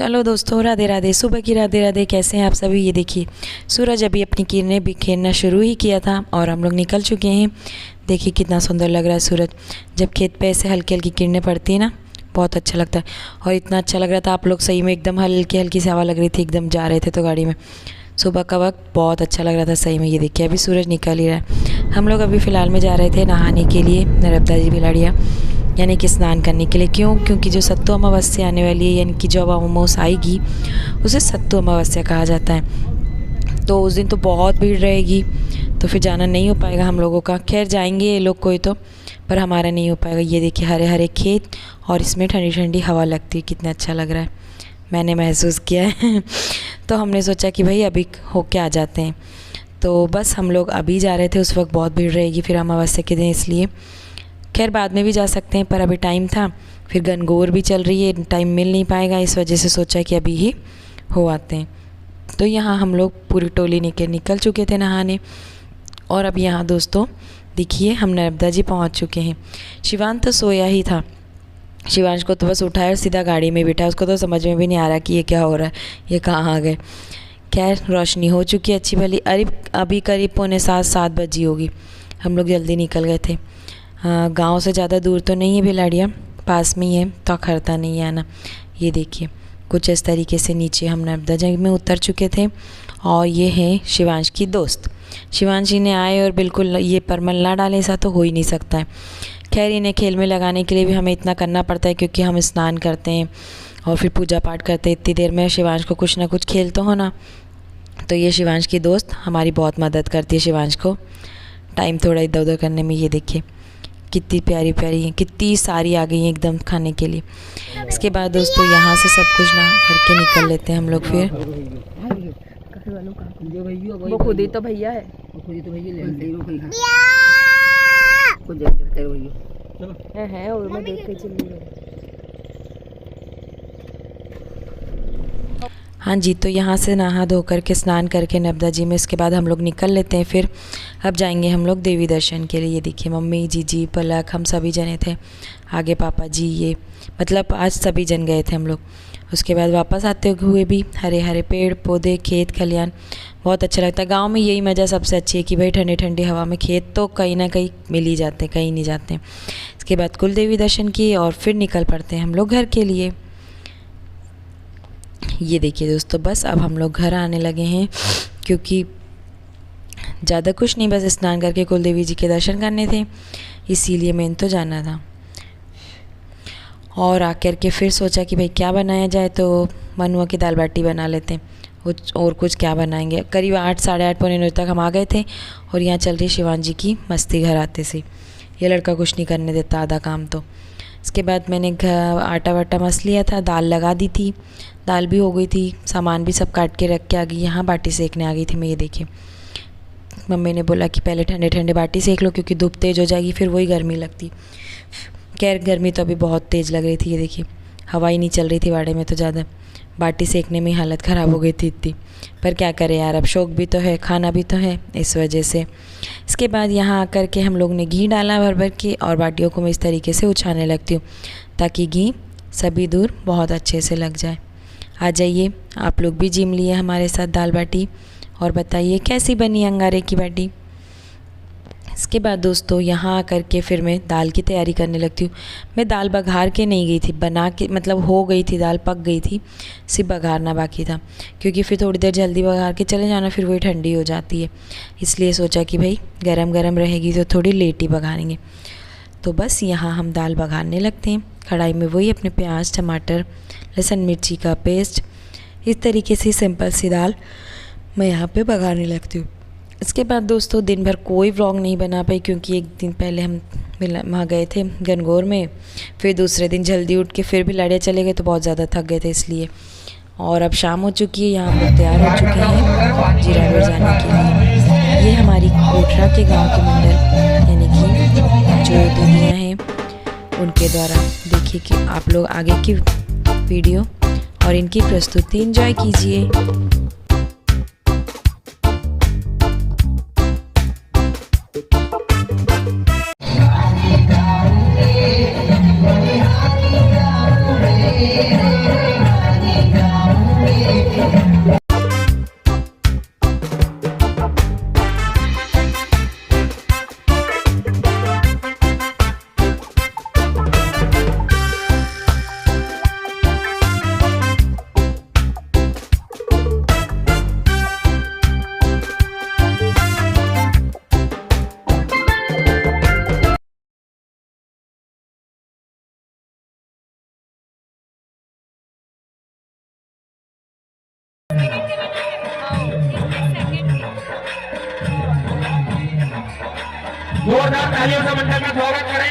तो हेलो दोस्तों, राधे राधे। सुबह की राधे राधे। कैसे हैं आप सभी। ये देखिए सूरज अभी अपनी किरणें बिखेरना शुरू ही किया था और हम लोग निकल चुके हैं। देखिए कितना सुंदर लग रहा है सूरज। जब खेत पे ऐसे हल्की हल्की किरणें पड़ती है ना, बहुत अच्छा लगता है। और इतना अच्छा लग रहा था, आप लोग सही में एकदम हल्की हल्की सी हवा लग रही थी, एकदम जा रहे थे तो गाड़ी में सुबह का वक्त बहुत अच्छा लग रहा था सही में। ये देखिए अभी सूरज निकल ही रहा है। हम लोग अभी फ़िलहाल में जा रहे थे नहाने के लिए नर्मदा जी भिलाड़िया, यानी कि स्नान करने के लिए। क्यों? क्योंकि जो सत्तू अमावस्या आने वाली है, यानी कि जो अब अमावस आएगी उसे सत्तू अमावस्या कहा जाता है। तो उस दिन तो बहुत भीड़ रहेगी, तो फिर जाना नहीं हो पाएगा हम लोगों का। खैर जाएंगे ये लोग कोई तो, पर हमारा नहीं हो पाएगा। ये देखिए हरे हरे खेत और इसमें ठंडी ठंडी हवा लगती है, कितना अच्छा लग रहा है, मैंने महसूस किया है। तो हमने सोचा कि भाई अभी होके आ जाते हैं। तो बस हम लोग अभी जा रहे थे, उस वक्त बहुत भीड़ रहेगी फिर अमावस्या के दिन, इसलिए। खैर बाद में भी जा सकते हैं, पर अभी टाइम था, फिर गणगौर भी चल रही है, टाइम मिल नहीं पाएगा, इस वजह से सोचा कि अभी ही हो आते हैं। तो यहाँ हम लोग पूरी टोली निकल चुके थे नहाने। और अब यहाँ दोस्तों देखिए हम नर्मदा जी पहुँच चुके हैं। शिवांश तो सोया ही था। शिवांश को तो बस उठाया और सीधा गाड़ी में बिठाया। उसको तो समझ में भी नहीं आ रहा कि ये क्या हो रहा है, ये कहाँ आ गए। खैर रोशनी हो चुकी है अच्छी भली। अरे अभी करीब 6:45-7 बजी होगी। हम लोग जल्दी निकल गए थे। गांव से ज़्यादा दूर तो नहीं है भिलाड़िया, पास में ही है, तो अखरता नहीं है आना। ये देखिए कुछ इस तरीके से नीचे हम नर्मदा जी में उतर चुके थे। और ये है शिवांश की दोस्त। शिवांश जी ने आए और बिल्कुल ये परमल ना डाले, ऐसा तो हो ही नहीं सकता है। खैर इन्हें खेल में लगाने के लिए भी हमें इतना करना पड़ता है, क्योंकि हम स्नान करते हैं और फिर पूजा पाठ करते हैं। इतनी देर में शिवांश को कुछ ना कुछ खेल तो होना। तो ये शिवांश की दोस्त हमारी बहुत मदद करती है शिवांश को टाइम थोड़ा इधर उधर करने में। ये देखिए कितनी प्यारी प्यारी हैं, कितनी सारी आ गई हैं एकदम खाने के लिए। इसके बाद दोस्तों यहाँ से सब कुछ ना करके निकल लेते हैं हम लोग। फिर वो खुद ही तो भैया है, और मैं देख के चली गई। हाँ जी, तो यहाँ से नहा धो करके स्नान करके नर्मदा जी में इसके बाद हम लोग निकल लेते हैं। फिर अब जाएंगे हम लोग देवी दर्शन के लिए। ये देखिए मम्मी जीजी पलक हम सभी जने थे, आगे पापा जी, ये मतलब आज सभी जन गए थे हम लोग। उसके बाद वापस आते हुए भी हरे हरे पेड़ पौधे खेत खलियान, बहुत अच्छा लगता है। गाँव में यही मज़ा सबसे अच्छी है कि भाई ठंडी ठंडी हवा में खेत तो कहीं ना कहीं मिल ही जाते हैं, कहीं नहीं जाते हैं। इसके बाद कुल देवी दर्शन किए और फिर निकल पड़ते हैं हम लोग घर के लिए। ये देखिए दोस्तों बस अब हम लोग घर आने लगे हैं, क्योंकि ज़्यादा कुछ नहीं, बस स्नान करके कुल देवी जी के दर्शन करने थे, इसीलिए मेन तो जाना था। और आकर के फिर सोचा कि भाई क्या बनाया जाए, तो मन हुआ कि दाल बाटी बना लेते हैं। और कुछ क्या बनाएंगे। करीब 8 साढ़े 8 पौने 9 तक हम आ गए थे। और यहाँ चल रही शिवांश जी की मस्ती घर आते से। ये लड़का कुछ नहीं करने देता आधा काम तो। इसके बाद मैंने आटा वाटा मस लिया था, दाल लगा दी थी, दाल भी हो गई थी, सामान भी सब काट के रख के आ गई। यहाँ बाटी सेकने आ गई थी मैं। ये देखिए मम्मी ने बोला कि पहले ठंडे ठंडे बाटी सेक लो, क्योंकि धूप तेज़ हो जाएगी फिर वही गर्मी लगती। खैर गर्मी तो अभी बहुत तेज़ लग रही थी। ये देखिए हवा ही नहीं चल रही थी वाड़े में, तो ज़्यादा बाटी सेकने में हालत ख़राब हो गई थी इतनी। पर क्या करें यार, अब शौक़ भी तो है, खाना भी तो है, इस वजह से। इसके बाद यहाँ आकर के हम लोग ने घी डाला भर भर के, और बाटियों को मैं इस तरीके से उछालने लगती हूँ ताकि घी सभी दूर बहुत अच्छे से लग जाए। आ जाइए आप लोग भी जिम लिए हमारे साथ दाल बाटी, और बताइए कैसी बनी अंगारे की बाटी। इसके बाद दोस्तों यहाँ आकर के फिर मैं दाल की तैयारी करने लगती हूँ। मैं दाल बघार के नहीं गई थी, बना के मतलब हो गई थी, दाल पक गई थी, सिर्फ बघारना बाकी था। क्योंकि फिर थोड़ी देर जल्दी बघार के चले जाना, फिर वही ठंडी हो जाती है, इसलिए सोचा कि भाई गरम गरम रहेगी तो थोड़ी लेट ही बघारेंगे। तो बस यहाँ हम दाल बघारने लगते हैं। कढ़ाई में वही अपने प्याज टमाटर लहसुन मिर्ची का पेस्ट, इस तरीके से सिंपल सी दाल मैं यहाँ पे बघारने लगती हूँ। इसके बाद दोस्तों दिन भर कोई व्लॉग नहीं बना पाई, क्योंकि एक दिन पहले हम वहाँ गए थे गणगौर में, फिर दूसरे दिन जल्दी उठ के फिर भिलाड़िया चले गए, तो बहुत ज़्यादा थक गए थे इसलिए। और अब शाम हो चुकी है, यहाँ हम लोग तैयार हो चुके हैं जीरागढ़ जाने के लिए। ये हमारी कोटरा के गाँव के मंडल यानी कि जो दीदियाँ हैं उनके द्वारा। देखिए कि आप लोग आगे की वीडियो और इनकी प्रस्तुति एंजॉय कीजिए। जोरदार तालियों से मंडल का स्वागत करें।